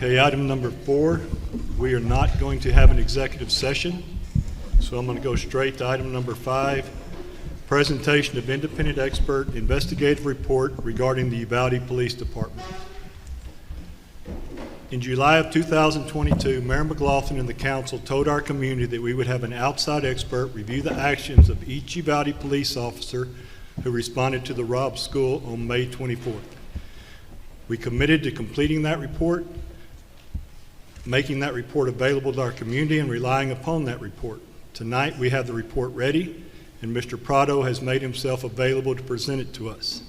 Okay, item number 4, we are not going to have an executive session, so I'm going to go straight to item number 5, presentation of independent expert investigative report regarding the Uvalde Police Department. In July of 2022, Mayor McLaughlin and the council told our community that we would have an outside expert review the actions of each Uvalde police officer who responded to the Robb School on May 24th. We committed to completing that report, making that report available to our community, and relying upon that report. Tonight we have the report ready, and Mr. Prado has made himself available to present it to us.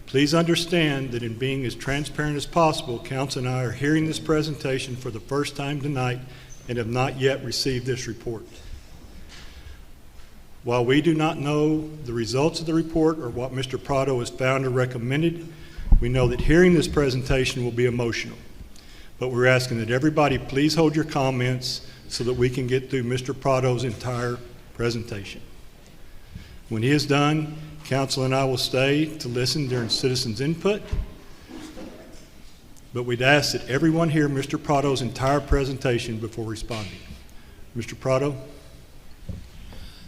Please understand that in being as transparent as possible, council and I are hearing this presentation for the first time tonight and have not yet received this report. While we do not know the results of the report or what Mr. Prado has found or recommended, we know that hearing this presentation will be emotional. But we're asking that everybody please hold your comments so that we can get through Mr. Prado's entire presentation. When he is done, council and I will stay to listen during citizens' input, but we'd ask that everyone hear Mr. Prado's entire presentation before responding. Mr. Prado.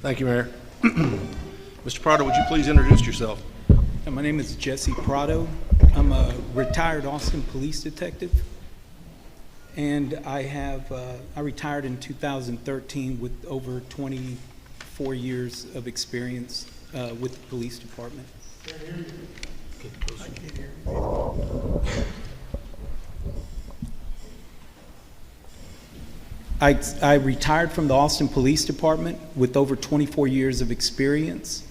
Thank you, Mayor. Mr. Prado, would you please introduce yourself? My name is Jesse Prado. I'm a retired Austin police detective, and I retired in 2013 with over 24 years of experience with the police department. I retired from the Austin Police Department with over 24 years of experience.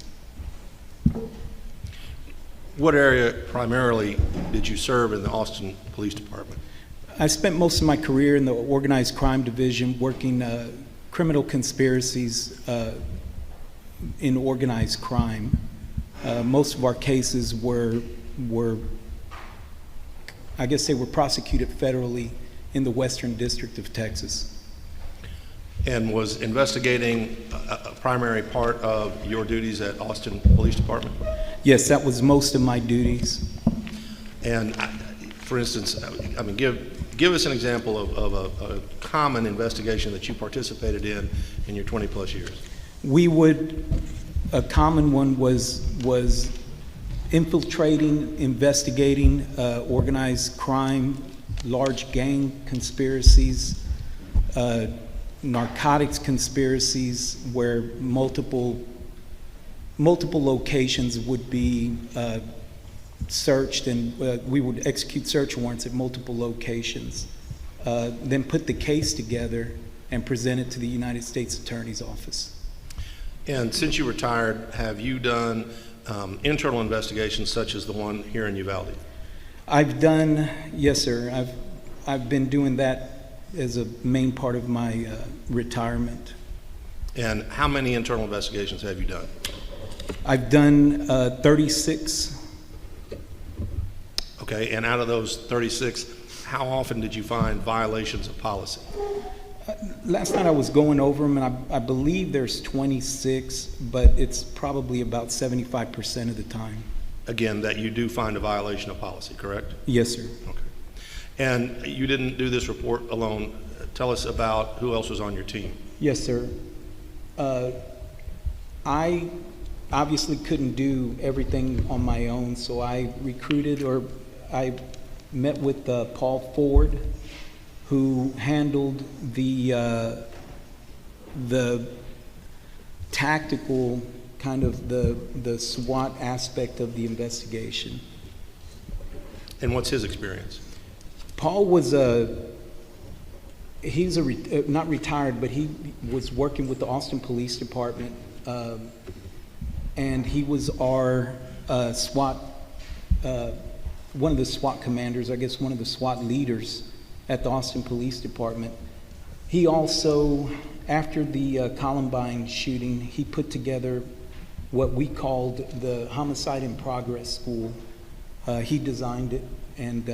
What area primarily did you serve in the Austin Police Department? I spent most of my career in the organized crime division working criminal conspiracies in organized crime. Most of our cases were, I guess they were prosecuted federally in the Western District of Texas. And was investigating a primary part of your duties at Austin Police Department? Yes, that was most of my duties. And for instance, I mean, give us an example of a common investigation that you participated in your 20 plus years. A common one was infiltrating, investigating organized crime, large gang conspiracies, narcotics conspiracies, where multiple locations would be searched, and we would execute search warrants at multiple locations, then put the case together and present it to the United States Attorney's Office. And since you retired, have you done internal investigations such as the one here in Uvalde? Yes, sir. I've been doing that as a main part of my retirement. And how many internal investigations have you done? I've done 36. Okay, and out of those 36, how often did you find violations of policy? Last night I was going over them, and I believe there's 26, but it's probably about 75% of the time. Again, that you do find a violation of policy, correct? Yes, sir. Okay. And you didn't do this report alone. Tell us about who else was on your team. Yes, sir. I obviously couldn't do everything on my own, so I met with Paul Ford, who handled the tactical kind of the SWAT aspect of the investigation. And what's his experience? Paul was not retired, but he was working with the Austin Police Department, and he was our SWAT, one of the SWAT commanders, I guess one of the SWAT leaders at the Austin Police Department. He also, after the Columbine shooting, he put together what we called the Homicide in Progress School. He designed it and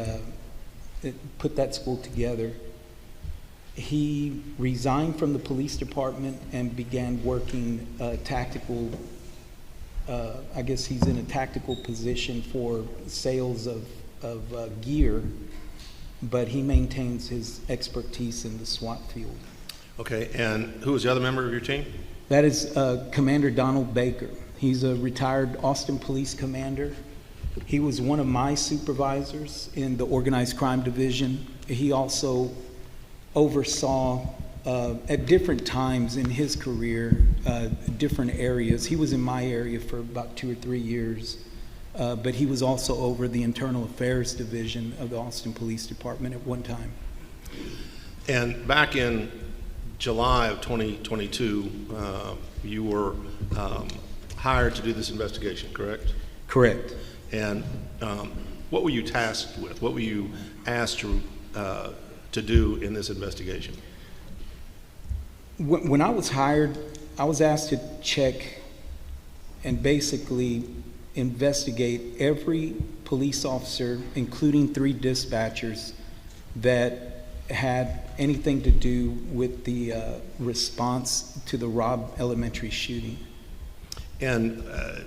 put that school together. He resigned from the police department and began working tactical, I guess he's in a tactical position for sales of gear but he maintains his expertise in the SWAT field. Okay, and who was the other member of your team? That is Commander Donald Baker. He's a retired Austin Police Commander. He was one of my supervisors in the Organized Crime Division. He also oversaw, at different times in his career, different areas. He was in my area for about 2 or 3 years, but he was also over the Internal Affairs Division of the Austin Police Department at one time. And back in July of 2022, you were hired to do this investigation, correct? Correct. And what were you tasked with? What were you asked to do in this investigation? When I was hired, I was asked to check and basically investigate every police officer, including 3 dispatchers, that had anything to do with the response to the Robb Elementary shooting. And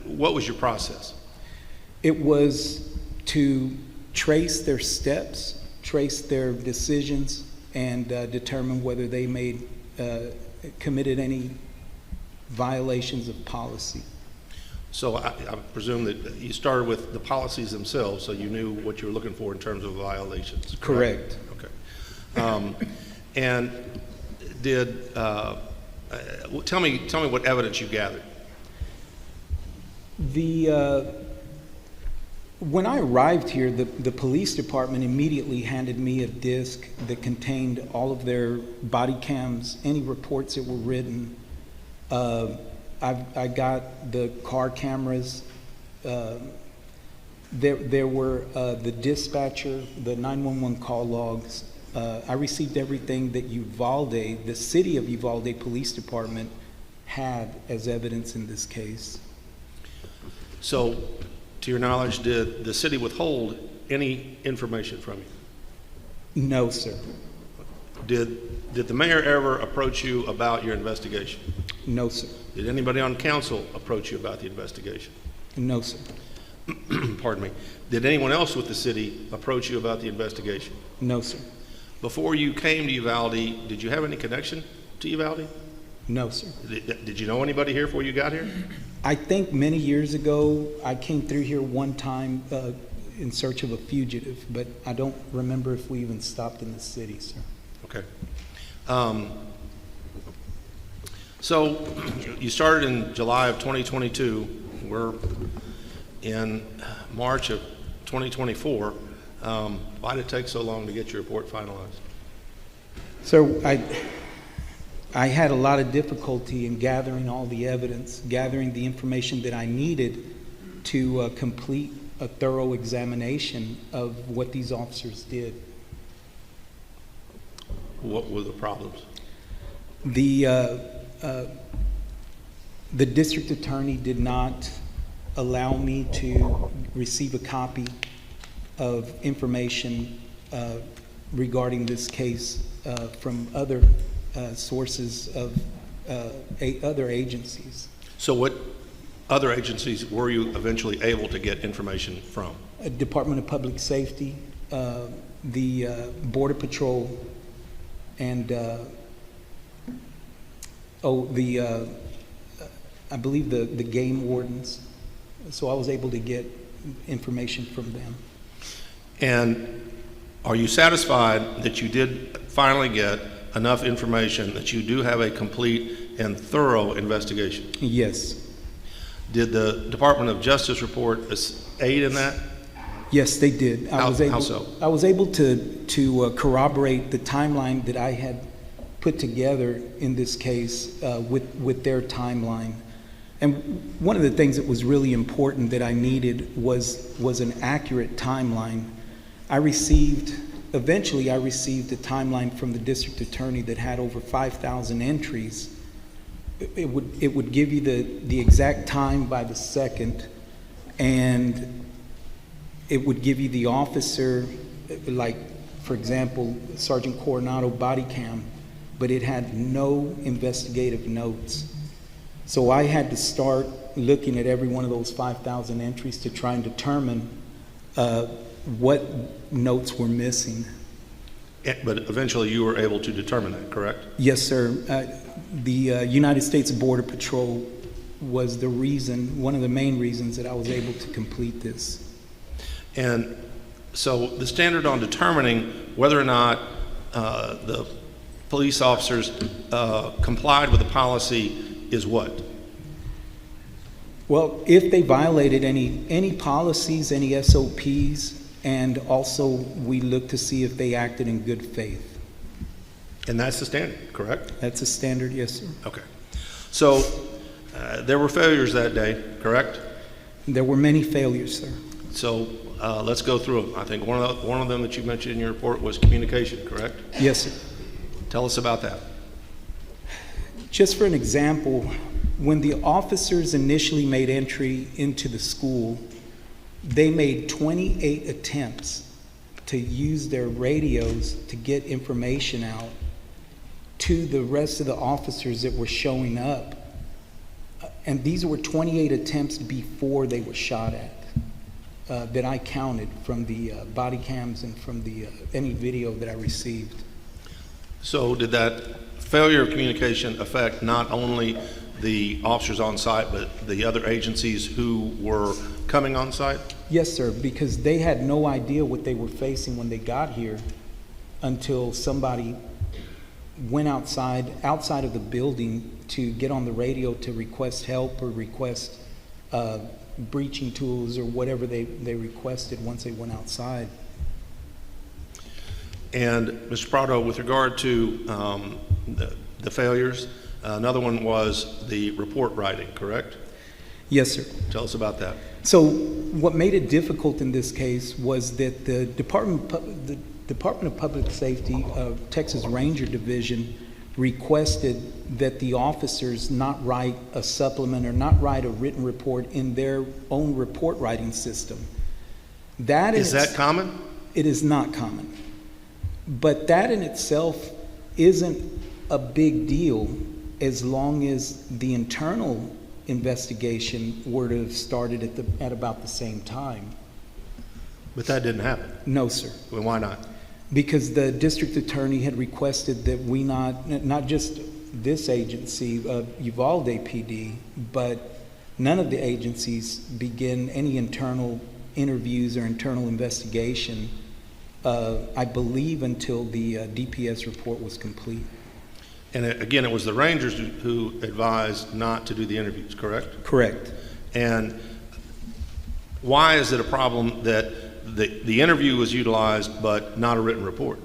what was your process? It was to trace their steps, trace their decisions, and determine whether they committed any violations of policy. So I presume that you started with the policies themselves, so you knew what you were looking for in terms of violations. Correct. Okay. And did tell me what evidence you gathered. When I arrived here, the police department immediately handed me a disc that contained all of their body cams, any reports that were written. I got the car cameras. There were the dispatcher, the 911 call logs. I received everything that Uvalde, the city of Uvalde Police Department, had as evidence in this case. So, to your knowledge, did the city withhold any information from you? No, sir. Did the mayor ever approach you about your investigation? No, sir. Did anybody on council approach you about the investigation? No, sir. Pardon me. Did anyone else with the city approach you about the investigation? No, sir. Before you came to Uvalde, did you have any connection to Uvalde? No, sir. Did you know anybody here before you got here? I think many years ago, I came through here one time in search of a fugitive, but I don't remember if we even stopped in the city, sir. Okay. So you started in July of 2022. We're in March of 2024. Why did it take so long to get your report finalized? So I had a lot of difficulty in gathering all the evidence, gathering the information that I needed to complete a thorough examination of what these officers did. What were the problems? The district attorney did not allow me to receive a copy of information regarding this case from other sources of other agencies. So what other agencies were you eventually able to get information from? Department of Public Safety, the Border Patrol, and I believe the game wardens. So I was able to get information from them. And are you satisfied that you did finally get enough information that you do have a complete and thorough investigation? Yes. Did the Department of Justice report aid in that? Yes, they did. How so? I was able to corroborate the timeline that I had put together in this case with their timeline. And one of the things that was really important that I needed was an accurate timeline. Eventually I received a timeline from the district attorney that had over 5,000 entries. It would give you the exact time by the second, and it would give you the officer, like, for example, Sergeant Coronado body cam, but it had no investigative notes. So I had to start looking at every one of those 5,000 entries to try and determine what notes were missing. But eventually you were able to determine that, correct? Yes, sir. The United States Border Patrol was the reason, one of the main reasons that I was able to complete this. And so the standard on determining whether or not the police officers complied with the policy is what? Well, if they violated any policies, any SOPs, and also we look to see if they acted in good faith. And that's the standard, correct? That's a standard, yes, sir. Okay. So there were failures that day, correct? There were many failures, sir. So let's go through them. I think one of them that you mentioned in your report was communication, correct? Yes, sir. Tell us about that. Just for an example, when the officers initially made entry into the school, they made 28 attempts to use their radios to get information out to the rest of the officers that were showing up. And these were 28 attempts before they were shot at, that I counted from the body cams and from the any video that I received. So did that failure of communication affect not only the officers on site, but the other agencies who were coming on site? Yes, sir, because they had no idea what they were facing when they got here until somebody went outside of the building to get on the radio to request help or request breaching tools or whatever they requested once they went outside. And Mr. Prado, with regard to the failures, another one was the report writing, correct? Yes, sir. Tell us about that. So what made it difficult in this case was that the Department of Public Safety of Texas Ranger Division requested that the officers not write a supplement or not write a written report in their own report writing system. Is that common? It is not common. But that in itself isn't a big deal as long as the internal investigation were to have started at about the same time. But that didn't happen. No, sir. Well, why not? Because the district attorney had requested that we not just this agency, Uvalde PD, but none of the agencies begin any internal interviews or internal investigation, I believe, until the DPS report was complete. And again, it was the Rangers who advised not to do the interviews, correct? Correct. And why is it a problem that the interview was utilized but not a written report?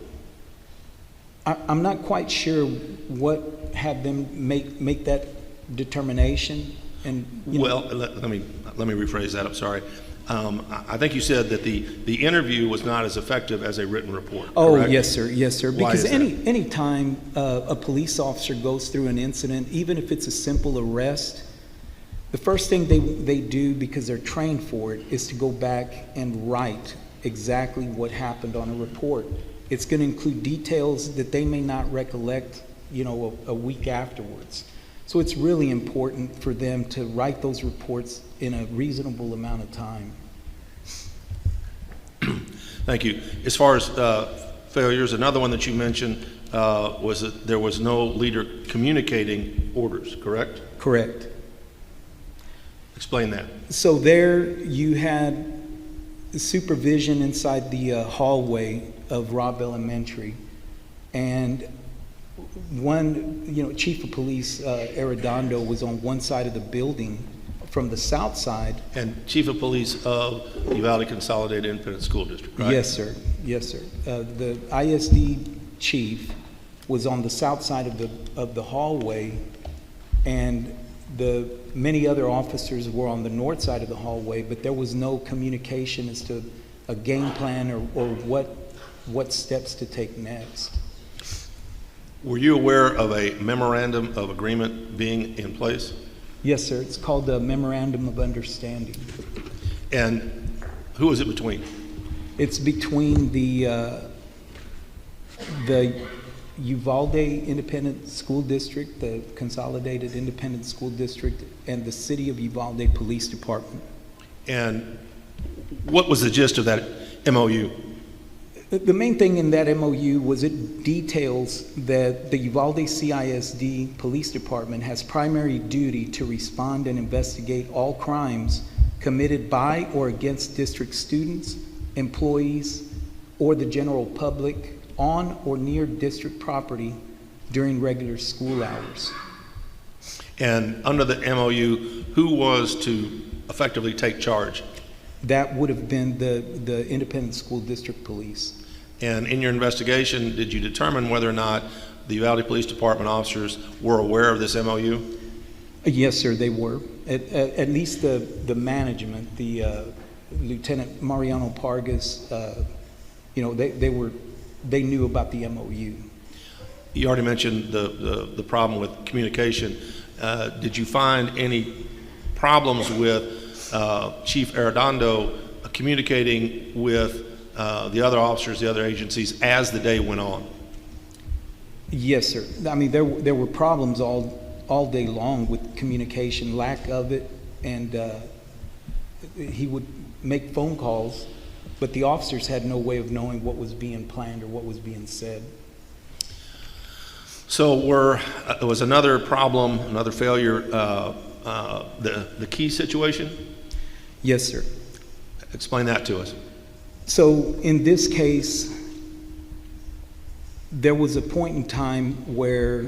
I'm not quite sure what had them make that determination. And well, let me rephrase that. I'm sorry. I think you said that the interview was not as effective as a written report. Oh, correct? yes, sir. Yes, sir. Why Because is that? any time a police officer goes through an incident, even if it's a simple arrest, the first thing they do, because they're trained for it, is to go back and write exactly what happened on a report. It's going to include details that they may not recollect, a week afterwards. So it's really important for them to write those reports in a reasonable amount of time. Thank you. As far as failures, another one that you mentioned was that there was no leader communicating orders, correct? Correct. Explain that. So there you had supervision inside the hallway of Robb Elementary, and Chief of Police Arredondo was on one side of the building from the south side. And Chief of Police of Uvalde Consolidated Independent School District, right? Yes, sir. Yes, sir. The ISD chief was on the south side of the hallway, and the many other officers were on the north side of the hallway, but there was no communication as to a game plan or what steps to take next. Were you aware of a memorandum of agreement being in place? Yes, sir. It's called the Memorandum of Understanding. And who was it between? It's between the Uvalde Independent School District, the Consolidated Independent School District, and the City of Uvalde Police Department. And what was the gist of that MOU? The main thing in that MOU was it details that the Uvalde CISD Police Department has primary duty to respond and investigate all crimes committed by or against district students, employees, or the general public on or near district property during regular school hours. And under the MOU, who was to effectively take charge? That would have been the independent school district police. And in your investigation, did you determine whether or not the Uvalde Police Department officers were aware of this MOU? Yes, sir, they were. At least the management, the Lieutenant Mariano Pargas, they knew about the MOU. You already mentioned the problem with communication. Did you find any problems with Chief Arredondo communicating with the other officers, the other agencies, as the day went on? Yes, sir. I mean, there were problems all day long with communication, lack of it, and he would make phone calls, but the officers had no way of knowing what was being planned or what was being said. So there was another problem, another failure, the key situation? Yes, sir. Explain that to us. So in this case, there was a point in time where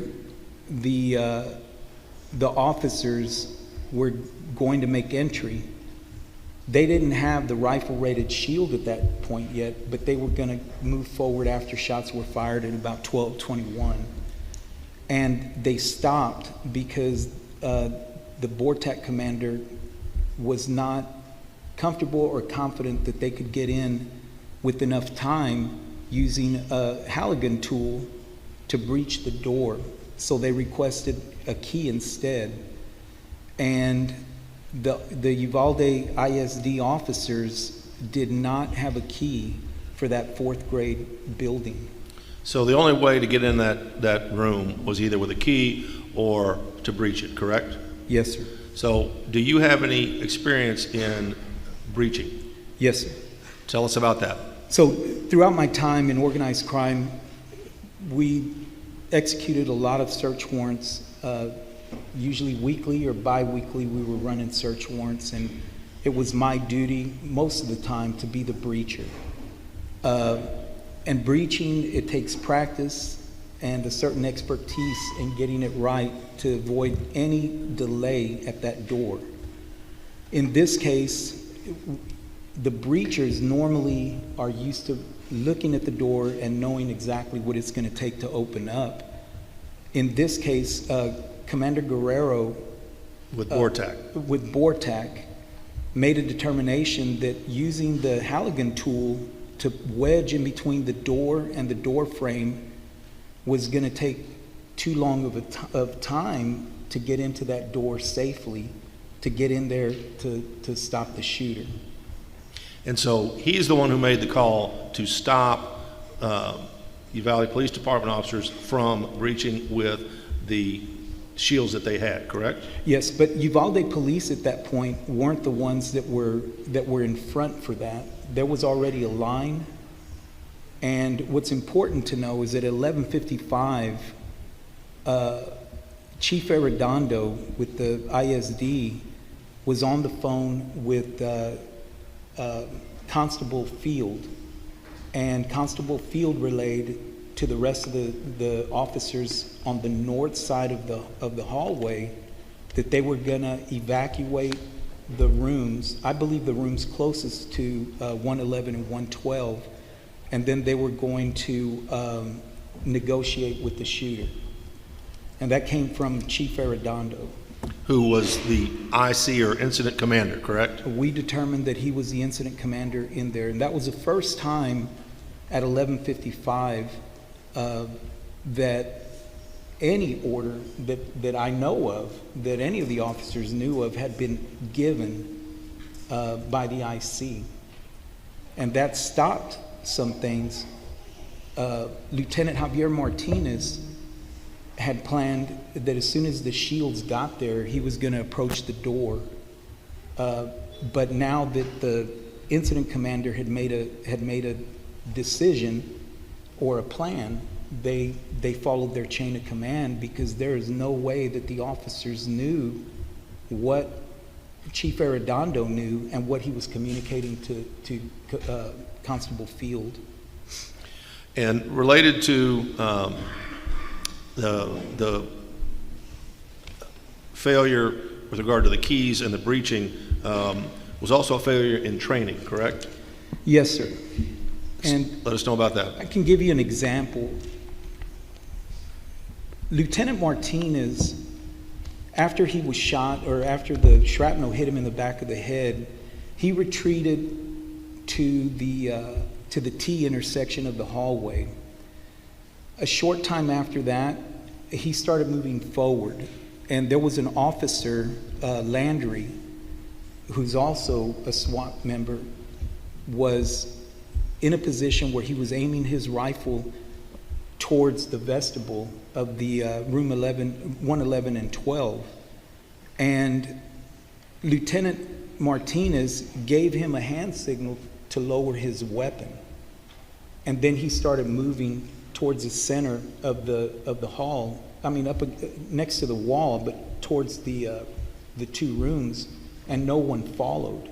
the officers were going to make entry. They didn't have the rifle-rated shield at that point yet, but they were going to move forward after shots were fired at about 12:21. And they stopped because the BORTAC commander was not comfortable or confident that they could get in with enough time using a Halligan tool to breach the door. So they requested a key instead. And the Uvalde ISD officers did not have a key for that 4th grade building. So the only way to get in that room was either with a key or to breach it, correct? Yes, sir. So do you have any experience in breaching? Yes, sir. Tell us about that. So throughout my time in organized crime, we executed a lot of search warrants. Usually weekly or bi-weekly, we were running search warrants, and it was my duty most of the time to be the breacher. And breaching, it takes practice and a certain expertise in getting it right to avoid any delay at that door. In this case, the breachers normally are used to looking at the door and knowing exactly what it's going to take to open up. In this case, Commander Guerrero With BORTAC made a determination that using the Halligan tool to wedge in between the door and the door frame was going to take too long of time to get into that door safely, to get in there to stop the shooter. And so he's the one who made the call to stop Uvalde Police Department officers from breaching with the shields that they had, correct? Yes, but Uvalde Police at that point weren't the ones that were in front for that. There was already a line, and what's important to know is that at 11:55, Chief Arredondo with the ISD was on the phone with Constable Field, and Constable Field relayed to the rest of the officers on the north side of the hallway that they were gonna evacuate the rooms, I believe the rooms closest to 111 and 112, and then they were going to negotiate with the shooter. And that came from Chief Arredondo. Who was the IC or incident commander, correct? We determined that he was the incident commander in there, and that was the first time at 11:55 that any order that I know of, that any of the officers knew of, had been given by the IC. And that stopped some things. Lieutenant Javier Martinez had planned that as soon as the shields got there, he was going to approach the door. But now that the incident commander had made decision or a plan, they followed their chain of command, because there is no way that the officers knew what Chief Arredondo knew and what he was communicating to Constable Field. And related to the failure with regard to the keys and the breaching, was also a failure in training, correct? Yes, sir. And let us know about that. I can give you an example. Lieutenant Martinez, after he was shot, or after the shrapnel hit him in the back of the head, he retreated to the T intersection of the hallway. A short time after that, he started moving forward, and there was an officer, Landry, who's also a SWAT member, was in a position where he was aiming his rifle towards the vestibule of the room 111 and 12. And Lieutenant Martinez gave him a hand signal to lower his weapon. And then he started moving towards the center of the hall. I mean, up next to the wall, but towards the two rooms, and no one followed.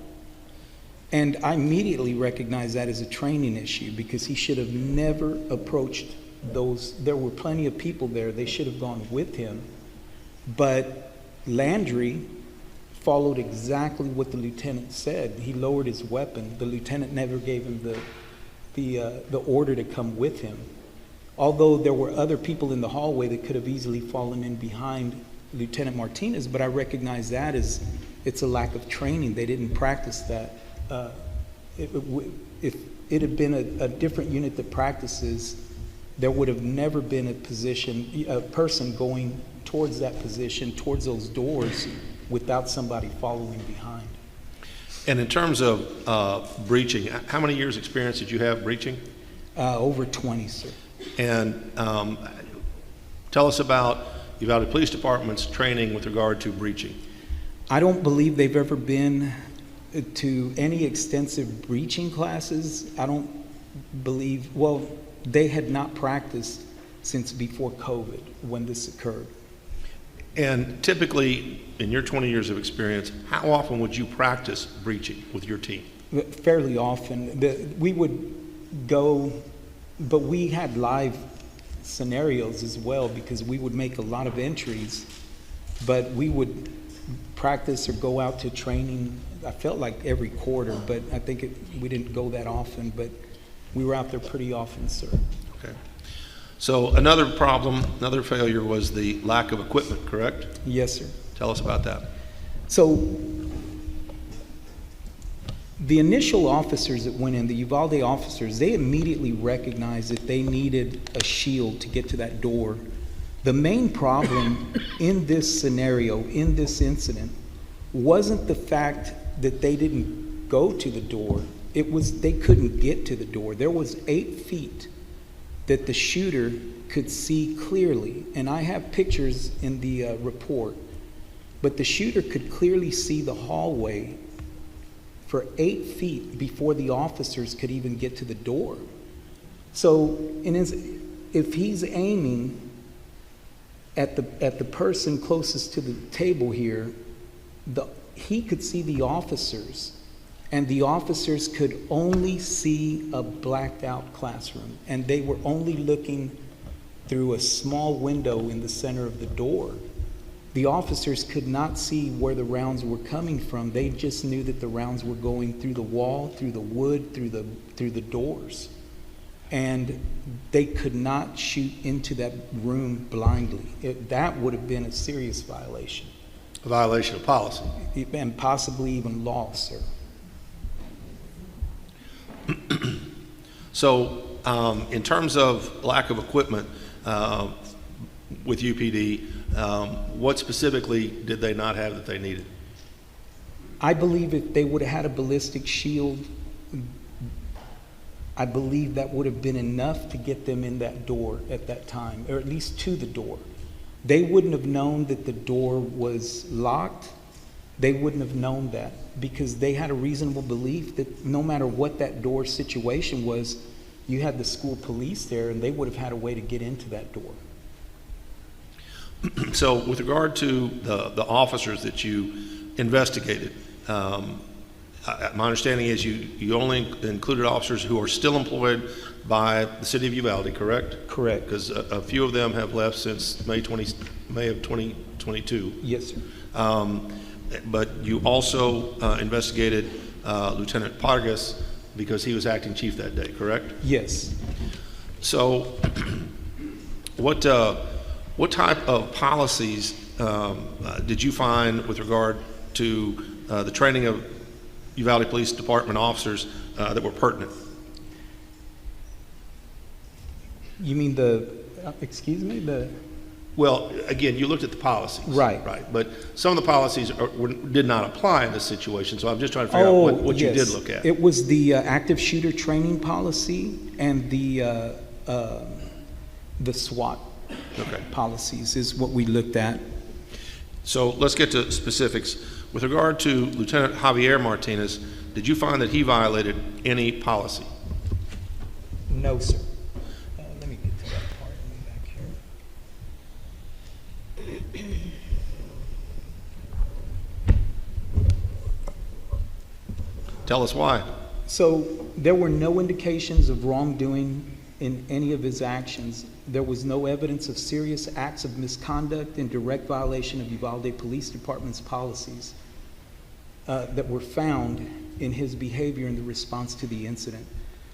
And I immediately recognized that as a training issue, because he should have never approached those. There were plenty of people there. They should have gone with him. But Landry followed exactly what the lieutenant said. He lowered his weapon. The lieutenant never gave him the order to come with him. Although there were other people in the hallway that could have easily fallen in behind Lieutenant Martinez, but I recognize that as it's a lack of training. They didn't practice that. If it had been a different unit that practices, there would have never been a person going towards that position, towards those doors, without somebody following behind. And in terms of breaching, how many years experience did you have breaching? Over 20, sir. And tell us about Uvalde Police Department's training with regard to breaching. I don't believe they've ever been to any extensive breaching classes. I don't believe, well, they had not practiced since before COVID when this occurred. And typically, in your 20 years of experience, how often would you practice breaching with your team? Fairly often. We would go, but we had live scenarios as well, because we would make a lot of entries, but we would practice or go out to training, I felt like every quarter, but I think we didn't go that often, but we were out there pretty often, sir. Okay. So another problem, another failure was the lack of equipment, correct? Yes, sir. Tell us about that. So the initial officers that went in, the Uvalde officers, they immediately recognized that they needed a shield to get to that door. The main problem in this scenario, in this incident, wasn't the fact that they didn't go to the door. It was they couldn't get to the door. There was 8 feet that the shooter could see clearly, and I have pictures in the report, but the shooter could clearly see the hallway for 8 feet before the officers could even get to the door. So if he's aiming at the person closest to the table here, he could see the officers, and the officers could only see a blacked out classroom, and they were only looking through a small window in the center of the door. The officers could not see where the rounds were coming from. They just knew that the rounds were going through the wall, through the wood, through the doors. And they could not shoot into that room blindly. That would have been a serious violation. A violation of policy. And possibly even law, sir. So in terms of lack of equipment with UPD, what specifically did they not have that they needed? I believe if they would have had a ballistic shield, I believe that would have been enough to get them in that door at that time, or at least to the door. They wouldn't have known that the door was locked. They wouldn't have known that, because they had a reasonable belief that no matter what that door situation was, You had the school police there, and they would have had a way to get into that door. So with regard to the officers that you investigated, my understanding is you only included officers who are still employed by the city of Uvalde, correct? Correct. Because a few of them have left since May of 2022. Yes, sir. But you also investigated Lieutenant Pargas because he was acting chief that day, correct? Yes. So what type of policies did you find with regard to the training of Uvalde Police Department officers that were pertinent? You mean excuse me, Well, again, you looked at the policies. Right. Right. But some of the policies did not apply in this situation, so I'm just trying to figure out what you did look at. It was the active shooter training policy and the SWAT policies is what we looked at. So let's get to specifics. With regard to Lieutenant Javier Martinez, did you find that he violated any policy? No, sir. Let me get to that part in the back here. Tell us why. So there were no indications of wrongdoing in any of his actions. There was no evidence of serious acts of misconduct in direct violation of Uvalde Police Department's policies that were found in his behavior in the response to the incident.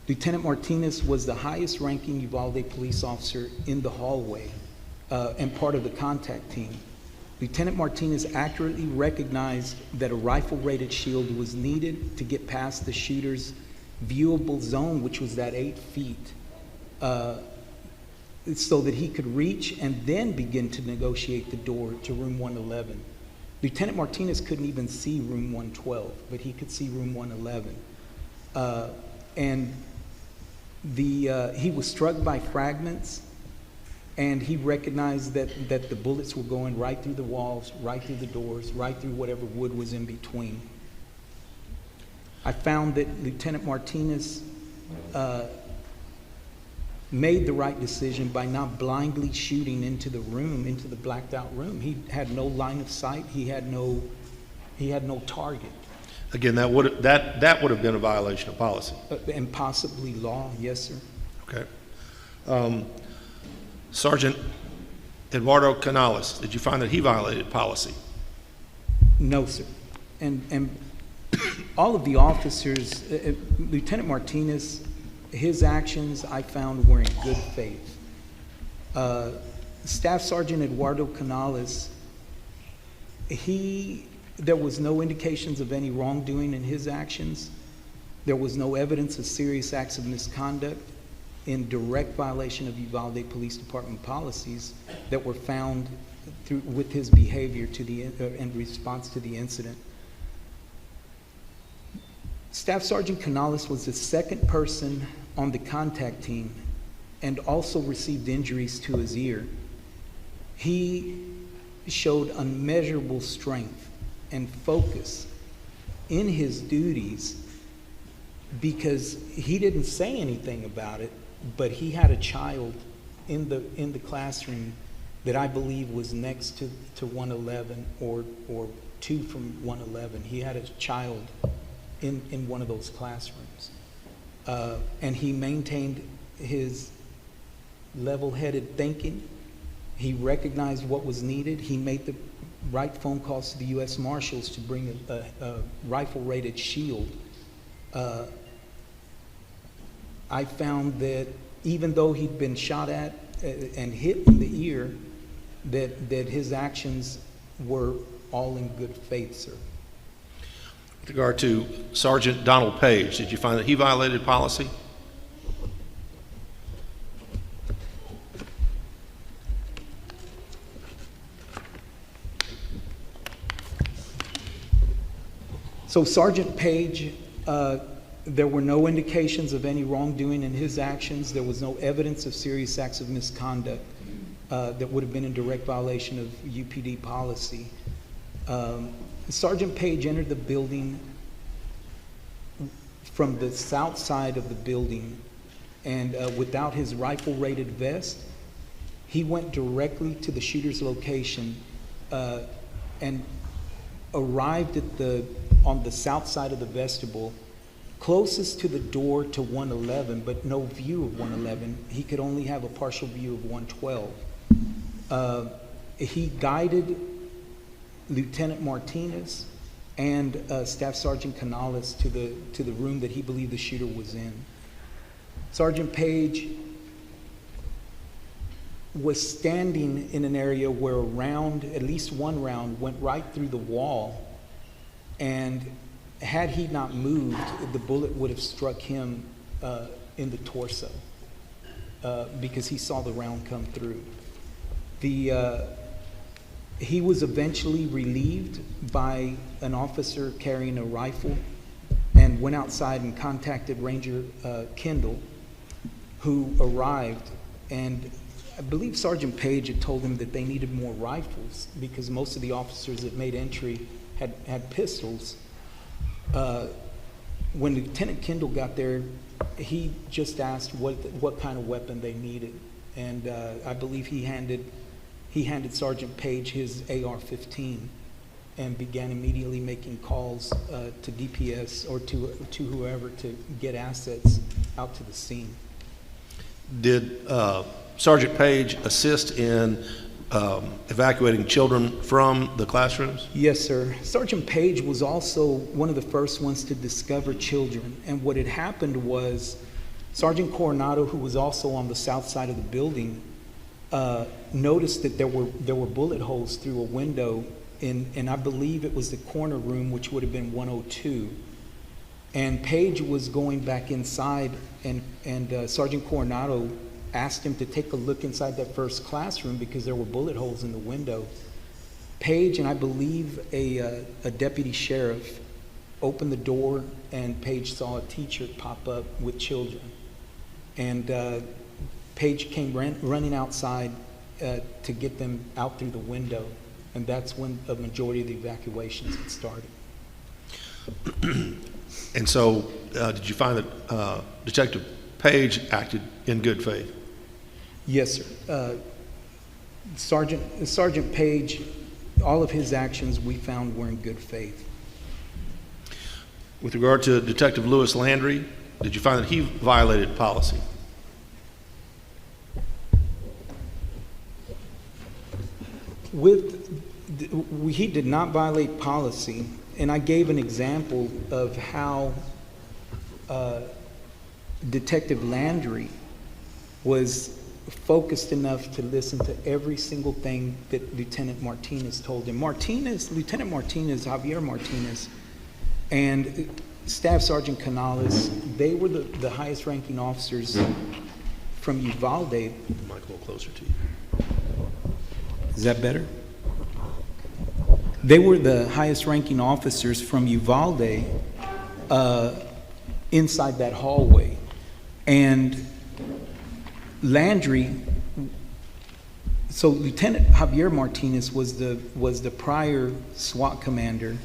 Lieutenant Martinez was the highest ranking Uvalde police officer in the hallway and part of the contact team. Lieutenant Martinez accurately recognized that a rifle-rated shield was needed to get past the shooter's viewable zone, which was that 8 feet, so that he could reach and then begin to negotiate the door to room 111. Lieutenant Martinez couldn't even see room 112, but he could see room 111. And he was struck by fragments, and he recognized that the bullets were going right through the walls, right through the doors, right through whatever wood was in between. I found that Lieutenant Martinez made the right decision by not blindly shooting into the room, into the blacked out room. He had no line of sight. He had no target. Again, that would have been a violation of policy. And possibly law, yes, sir. Okay. Sergeant Eduardo Canales, did you find that he violated policy? No, sir. And all of the officers, Lieutenant Martinez, his actions I found were in good faith. Staff Sergeant Eduardo Canales, there was no indications of any wrongdoing in his actions. There was no evidence of serious acts of misconduct in direct violation of Uvalde Police Department policies that were found with his behavior in response to the incident. Staff Sergeant Canales was the second person on the contact team and also received injuries to his ear. He showed unmeasurable strength and focus in his duties because he didn't say anything about it, but he had a child in the classroom that I believe was next to 111 or 2 from 111. He had a child in one of those classrooms. And he maintained his level-headed thinking. He recognized what was needed. He made the right phone calls to the U.S. Marshals to bring a rifle-rated shield. I found that even though he'd been shot at and hit in the ear, that his actions were all in good faith, sir. With regard to Sergeant Donald Page, did you find that he violated policy? So Sergeant Page, there were no indications of any wrongdoing in his actions. There was no evidence of serious acts of misconduct that would have been in direct violation of UPD policy. Sergeant Page entered the building from the south side of the building And without his rifle-rated vest, he went directly to the shooter's location and arrived on the south side of the vestibule, closest to the door to 111, but no view of 111. He could only have a partial view of 112. He guided Lieutenant Martinez and Staff Sergeant Canales to the room that he believed the shooter was in. Sergeant Page was standing in an area where a round, at least one round, went right through the wall, and had he not moved, the bullet would have struck him in the torso because he saw the round come through. He was eventually relieved by an officer carrying a rifle and went outside and contacted Ranger Kendall, who arrived, and I believe Sergeant Page had told him that they needed more rifles because most of the officers that made entry had pistols. When Lieutenant Kendall got there, he just asked what kind of weapon they needed, and I believe he handed Sergeant Page his AR-15 and began immediately making calls to DPS or to whoever to get assets out to the scene. Did Sergeant Page assist in evacuating children from the classrooms? Yes, sir. Sergeant Page was also one of the first ones to discover children. And what had happened was Sergeant Coronado, who was also on the south side of the building, noticed that there were bullet holes through a window in I believe it was the corner room, which would have been 102. And Page was going back inside, and Sergeant Coronado asked him to take a look inside that first classroom because there were bullet holes in the window. Page and I believe a deputy sheriff opened the door, and Page saw a teacher pop up with children. And Page came running outside to get them out through the window, and that's when a majority of the evacuations had started. And so, did you find that Detective Page acted in good faith? Yes, sir. Sergeant Page, all of his actions we found were in good faith. With regard to Detective Lewis Landry, did you find that he violated policy? He did not violate policy, and I gave an example of how Detective Landry was focused enough to listen to every single thing that Lieutenant Martinez told him. Lieutenant Martinez, Javier Martinez, and Staff Sergeant Canales, they were the highest ranking officers from Uvalde. Mic a little closer to you. Is that better? They were the highest ranking officers from Uvalde inside that hallway. And Landry, so Lieutenant Javier Martinez was the prior SWAT commander.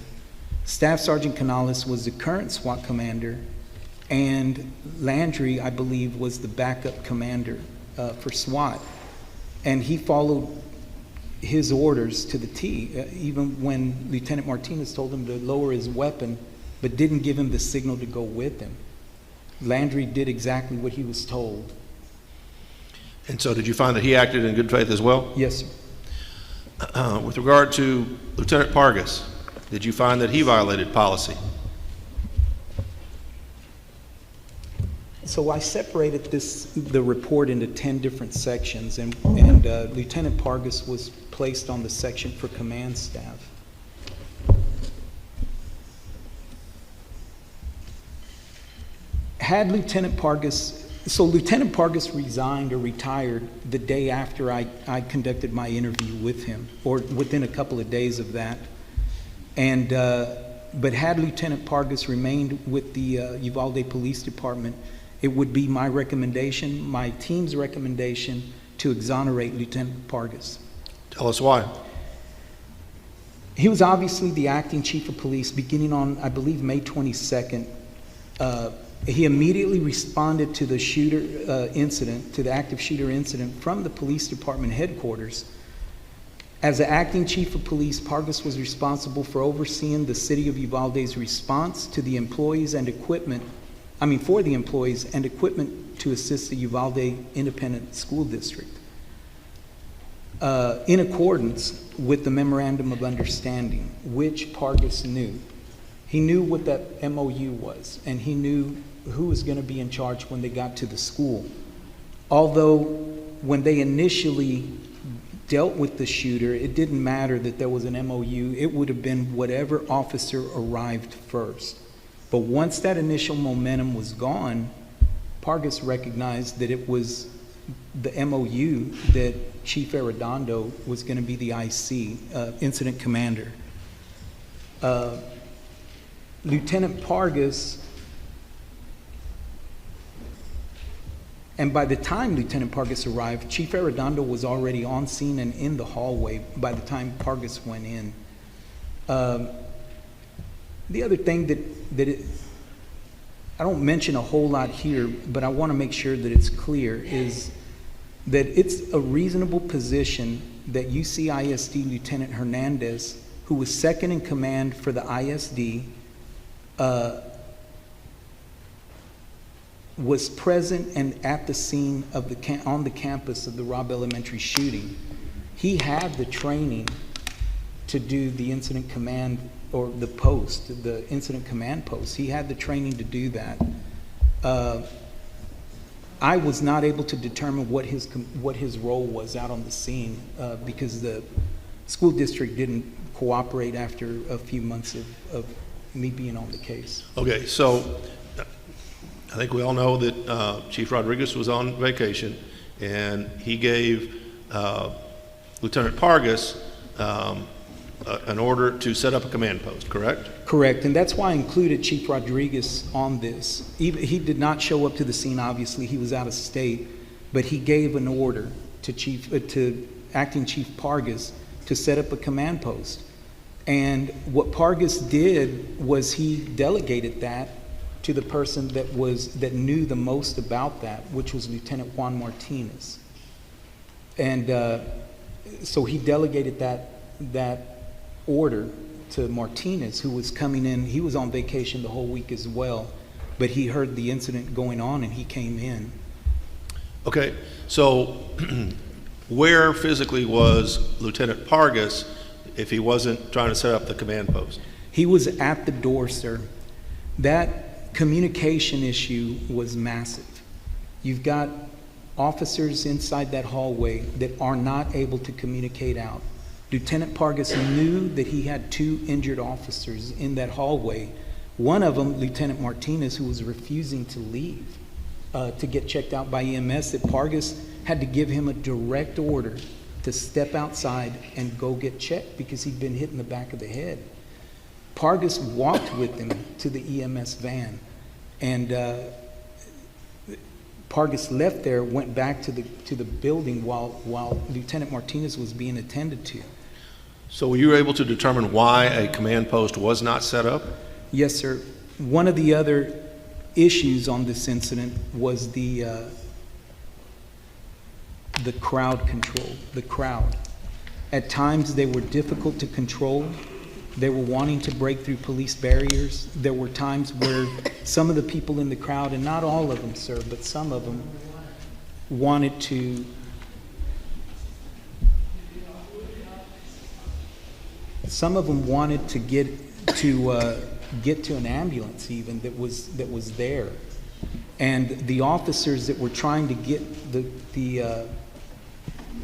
Staff Sergeant Canales was the current SWAT commander, and Landry, I believe, was the backup commander for SWAT. And he followed his orders to the T, even when Lieutenant Martinez told him to lower his weapon, but didn't give him the signal to go with him. Landry did exactly what he was told. And so did you find that he acted in good faith as well? Yes, sir. With regard to Lieutenant Pargas, did you find that he violated policy? So I separated the report into 10 different sections, and Lieutenant Pargas was placed on the section for command staff. Had Lieutenant Pargas, so Lieutenant Pargas resigned or retired the day after I conducted my interview with him, or within a couple of days of that. And but had Lieutenant Pargas remained with the Uvalde Police Department, it would be my recommendation, my team's recommendation, to exonerate Lieutenant Pargas. Tell us why. He was obviously the acting chief of police beginning on, I believe, May 22nd. He immediately responded to the shooter incident, to the active shooter incident from the police department headquarters. As the acting chief of police, Pargas was responsible for overseeing the city of Uvalde's response to the employees and equipment, for the employees and equipment to assist the Uvalde Independent School District. In accordance with the Memorandum of Understanding, which Pargas knew. He knew what that MOU was, and he knew who was going to be in charge when they got to the school. Although when they initially dealt with the shooter, it didn't matter that there was an MOU. It would have been whatever officer arrived first. But once that initial momentum was gone, Pargas recognized that it was the MOU that Chief Arredondo was going to be the IC, incident commander. Lieutenant Pargas, and by the time Lieutenant Pargas arrived, Chief Arredondo was already on scene and in the hallway by the time Pargas went in. The other thing I don't mention a whole lot here, but I want to make sure that it's clear, is that it's a reasonable position that UCISD Lieutenant Hernandez, who was second in command for the ISD, was present and at the scene of on the campus of the Robb Elementary shooting. He had the training to do the incident command, or the incident command post. He had the training to do that. I was not able to determine what his role was out on the scene because the school district didn't cooperate after a few months of me being on the case. Okay, so I think we all know that Chief Rodriguez was on vacation, and he gave Lieutenant Pargas an order to set up a command post, correct? Correct, and that's why I included Chief Rodriguez on this. He did not show up to the scene, obviously, he was out of state, but he gave an order to Acting Chief Pargas to set up a command post. And what Pargas did was he delegated that to the person that knew the most about that, which was Lieutenant Juan Martinez. And so he delegated that order to Martinez, who was coming in. He was on vacation the whole week as well, but he heard the incident going on and he came in. Okay, so where physically was Lieutenant Pargas if he wasn't trying to set up the command post? He was at the door, sir. That communication issue was massive. You've got officers inside that hallway that are not able to communicate out. Lieutenant Pargas knew that he had 2 injured officers in that hallway. One of them, Lieutenant Martinez, who was refusing to leave to get checked out by EMS, that Pargas had to give him a direct order to step outside and go get checked because he'd been hit in the back of the head. Pargas walked with him to the EMS van, and Pargas left there, went back to the building while Lieutenant Martinez was being attended to. So were you able to determine why a command post was not set up? Yes, sir. One of the other issues on this incident was the crowd control, the crowd. At times they were difficult to control. They were wanting to break through police barriers. There were times where some of the people in the crowd, and not all of them, sir, but some of them wanted to get to an ambulance even that was there. And the officers that were trying to get the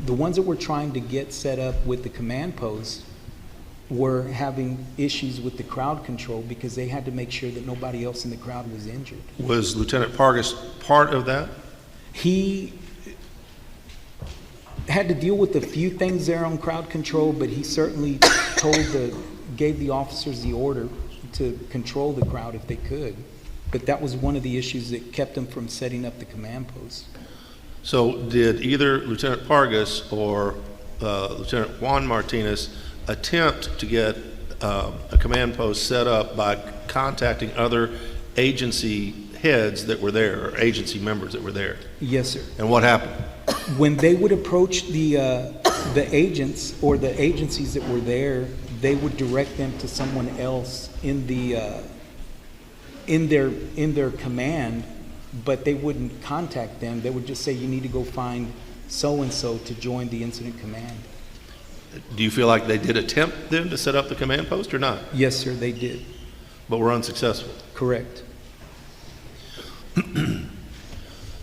ones that were trying to get set up with the command post were having issues with the crowd control because they had to make sure that nobody else in the crowd was injured. Was Lieutenant Pargas part of that? He had to deal with a few things there on crowd control, but he certainly gave the officers the order to control the crowd if they could. But that was one of the issues that kept them from setting up the command post. So did either Lieutenant Pargas or Lieutenant Juan Martinez attempt to get a command post set up by contacting other agency heads that were there, or agency members that were there. Yes, sir. And what happened? When they would approach the agents or the agencies that were there, they would direct them to someone else in their command, but they wouldn't contact them. They would just say, you need to go find so-and-so to join the incident command. Do you feel like they did attempt then to set up the command post or not? Yes, sir, they did. But were unsuccessful? Correct.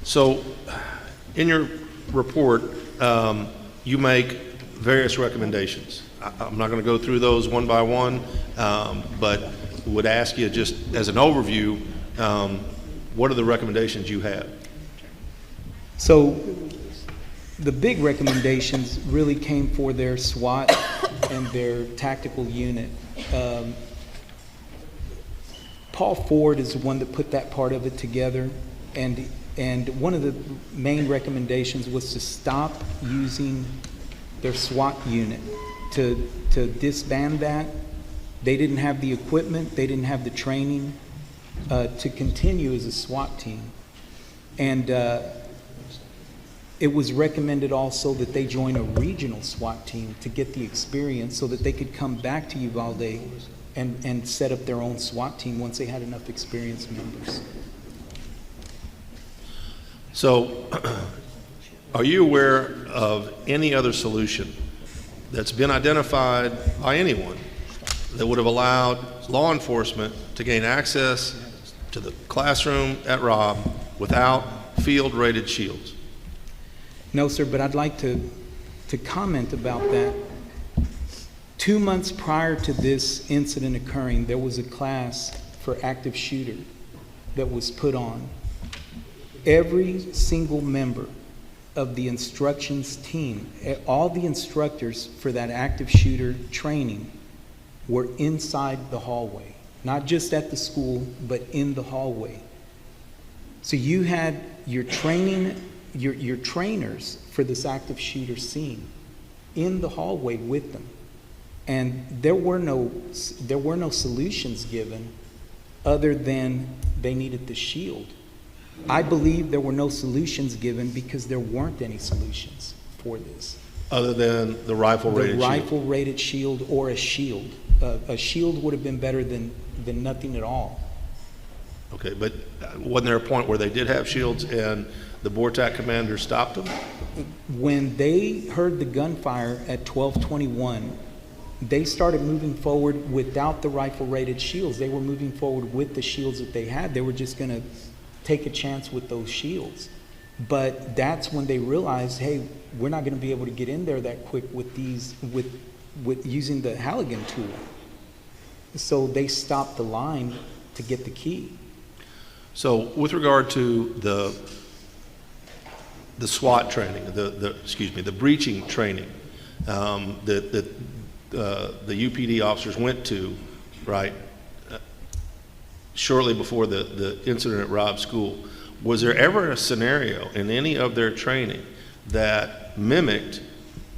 So, in your report, you make various recommendations. I'm not going to go through those one by one, but would ask you just as an overview, what are the recommendations you have? So the big recommendations really came for their SWAT and their tactical unit. Paul Ford is the one that put that part of it together, and one of the main recommendations was to stop using their SWAT unit, to disband that. They didn't have the equipment, they didn't have the training to continue as a SWAT team. And it was recommended also that they join a regional SWAT team to get the experience so that they could come back to Uvalde and set up their own SWAT team once they had enough experienced members. So, are you aware of any other solution that's been identified by anyone that would have allowed law enforcement to gain access to the classroom at Robb without field-rated shields? No, sir, but I'd like to comment about that. 2 months prior to this incident occurring, there was a class for active shooter that was put on. Every single member of the instructions team, all the instructors for that active shooter training were inside the hallway, not just at the school, but in the hallway. So you had your training, your trainers for this active shooter scene in the hallway with them. And there were no solutions given other than they needed the shield. I believe there were no solutions given because there weren't any solutions for this. Other than the rifle-rated shield? The rifle-rated shield or a shield. A shield would have been better than nothing at all. Okay, but wasn't there a point where they did have shields and the BORTAC commander stopped them? When they heard the gunfire at 12:21, they started moving forward without the rifle-rated shields. They were moving forward with the shields that they had. They were just going to take a chance with those shields. But that's when they realized, hey, we're not going to be able to get in there that quick with these, with using the Halligan tool. So they stopped the line to get the key. So with regard to the SWAT training, the breaching training that the UPD officers went to, right, shortly before the incident at Robb School, was there ever a scenario in any of their training that mimicked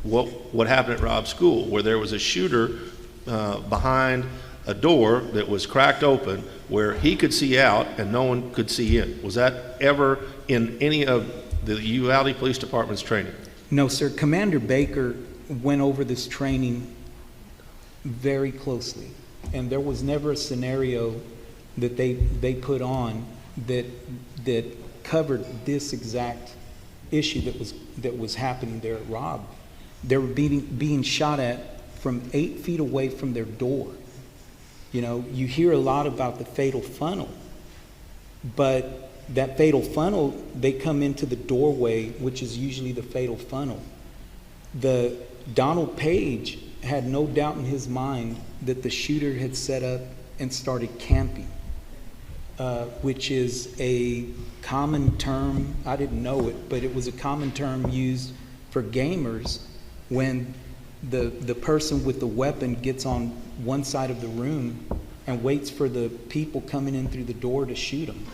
what happened at Robb School, where there was a shooter behind a door that was cracked open where he could see out and no one could see in? Was that ever in any of the Uvalde Police Department's training? No, sir. Commander Baker went over this training very closely, and there was never a scenario that they put on that covered this exact issue that was happening there at Robb. They were being shot at from 8 feet away from their door. You know, you hear a lot about the fatal funnel, but that fatal funnel, they come into the doorway, which is usually the fatal funnel. Donald Page had no doubt in his mind that the shooter had set up and started camping, which is a common term. I didn't know it, but it was a common term used for gamers when the person with the weapon gets on one side of the room and waits for the people coming in through the door to shoot them.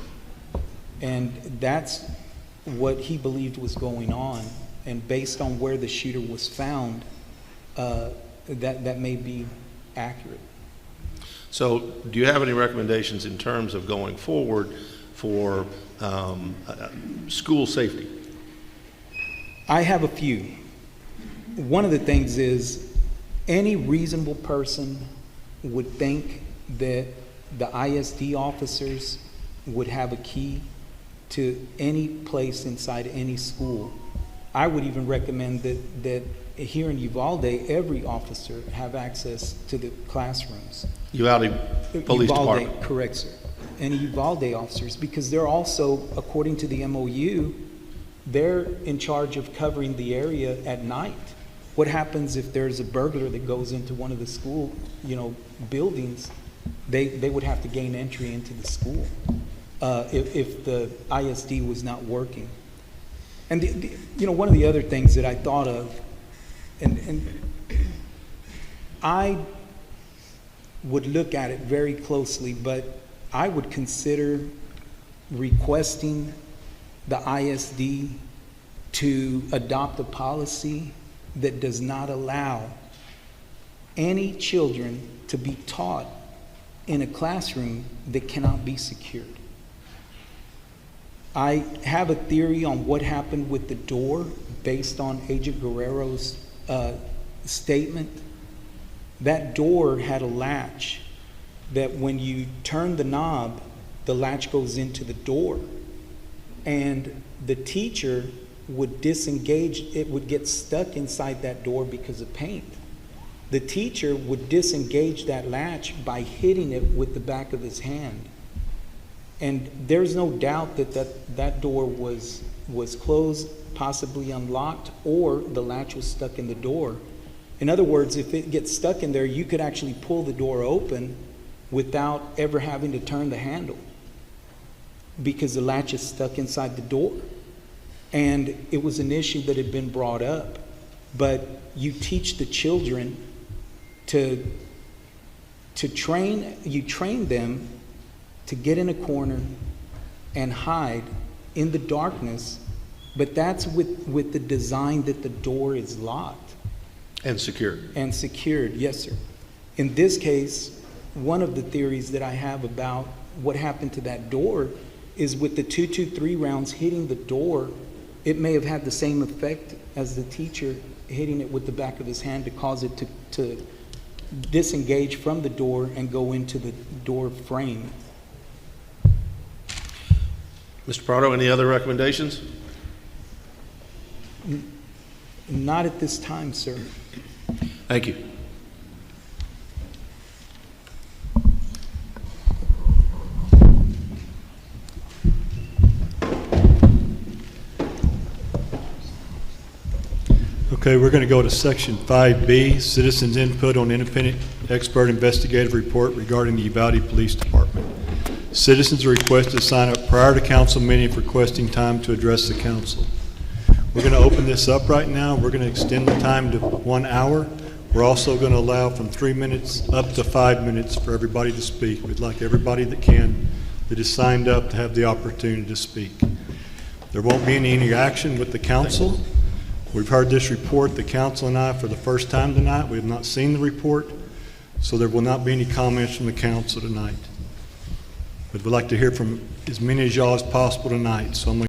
And that's what he believed was going on. And based on where the shooter was found, that may be accurate. So do you have any recommendations in terms of going forward for school safety? I have a few. One of the things is any reasonable person would think that the ISD officers would have a key to any place inside any school. I would even recommend that here in Uvalde, every officer have access to the classrooms. Uvalde Police Uvalde, Department. correct, sir. And Uvalde officers, because they're also, according to the MOU, they're in charge of covering the area at night. What happens if there's a burglar that goes into one of the school, buildings? They would have to gain entry into the school if the ISD was not working. And one of the other things that I thought of, and I would look at it very closely, but I would consider requesting the ISD to adopt a policy that does not allow any children to be taught in a classroom that cannot be secured. I have a theory on what happened with the door based on Agent Guerrero's statement. That door had a latch that when you turn the knob, the latch goes into the door. And the teacher would disengage, it would get stuck inside that door because of paint. The teacher would disengage that latch by hitting it with the back of his hand. And there's no doubt that door was closed, possibly unlocked, or the latch was stuck in the door. In other words, if it gets stuck in there, you could actually pull the door open without ever having to turn the handle, because the latch is stuck inside the door. And it was an issue that had been brought up, but you teach the children to train them to get in a corner and hide in the darkness, but that's with the design that the door is locked. And secured. And secured, yes, sir. In this case, one of the theories that I have about what happened to that door is with the 223 rounds hitting the door, it may have had the same effect as the teacher hitting it with the back of his hand to cause it to disengage from the door and go into the door frame. Mr. Prado, any other recommendations? Not at this time, sir. Thank you. Okay, we're going to go to Section 5B, Citizens Input on Independent Expert Investigative Report regarding the Uvalde Police Department. Citizens are requested to sign up prior to council meeting if requesting time to address the council. We're going to open this up right now. We're going to extend the time to 1 hour. We're also going to allow from 3 minutes up to 5 minutes for everybody to speak. We'd like everybody that is signed up to have the opportunity to speak. There won't be any interaction with the council. We've heard this report, the council and I, for the first time tonight. We have not seen the report, so there will not be any comments from the council tonight. But we'd like to hear from as many of y'all as possible tonight, so I'm going to